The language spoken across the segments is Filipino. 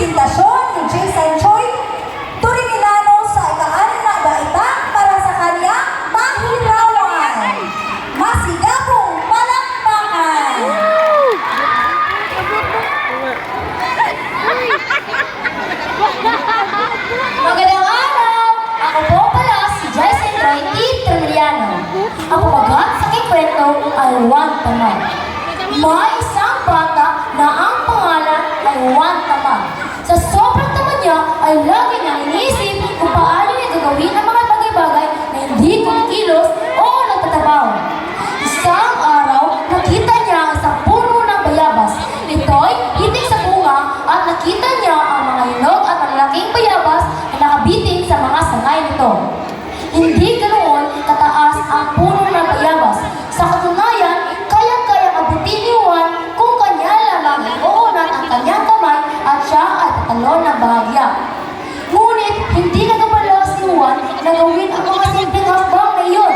presentasyon ni Jason Choi Turimilano sa ika-6 na gaita para sa kanyang mahirawan. Masigabong palakpakan! Magandang araw! Ako po pala si Jason Choi Turimilano. Ang pamagat sa aking kwento ay Juan Tamad. May isang bata na ang pangalan ay Juan Tamad. Sa sobrang tamad niya ay lagi niyang iniisip kung paano niya gagawin ang mga bagay-bagay na hindi kumikilos o nagtatabaw. Isang araw, nakita niya ang isang puno ng bayabas. Ito'y hitik sa bunga at nakita niya ang mga hinog at malalaking bayabas na nakabitin sa mga sangay nito. Hindi ganoon kataas ang puno ng bayabas. Sa katunayan, kayang-kayang abutin ni Juan kung kanya lamang iuunat ang kanyang kamay at siya ay tatalon ng bahagya. Ngunit hindi nagabala si Juan na gawin ang mga simpleng hakbang na iyon.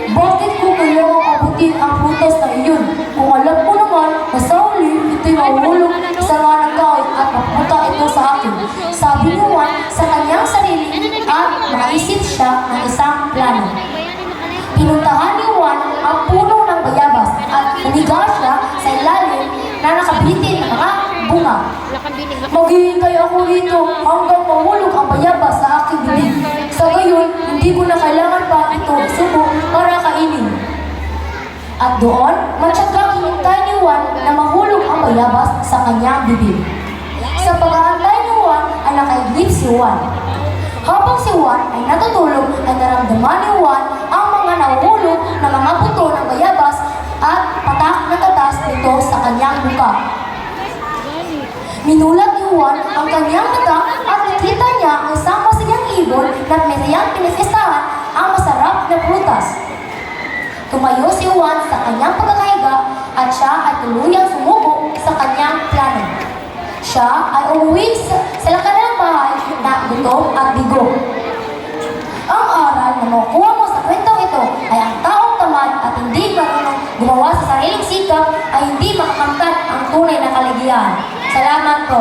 Bakit ko kailangang abutin ang prutas na iyon? Kung alam ko naman na sa huli, ito'y mahulog sa nga ng kahoy at mapunta ito sa akin. Sabi ni Juan sa kanyang sarili at naisip siya ng isang plano. Pinuntahan ni Juan ang puno ng bayabas at humiga siya sa ilalim na nakabitin ng mga bunga. Maghihintay ako rito hanggang mahulog ang bayabas sa aking bibig. Sa gayon, hindi ko na kailangan pa ito subok para kainin. At doon, matyagang hinintay ni Juan na mahulog ang bayabas sa kanyang bibig. Sa pag-aantay ni Juan ay nakaidlip si Juan. Habang si Juan ay natutulog, ay naramdaman ni Juan ang mga nahuhulog na mga buto ng bayabas at patak na tatas nito sa kanyang muka. Minulat ni Juan ang kanyang mata at nakita niya ang isang masayang ibon na mesayang pinifestahan ang masarap na prutas. Tumayo si Juan sa kanyang pagkakahiga at siya ay tuluyang sumuko sa kanyang plano. Siya ay umuwi sa kanilang bahay na gutom at bigo. Ang aral na makukuha mo sa kwentong ito ay ang taong tamad at hindi marunong gumawa sa sariling sikap ay hindi makakamtan ang tunay na kaligayahan. Salamat po.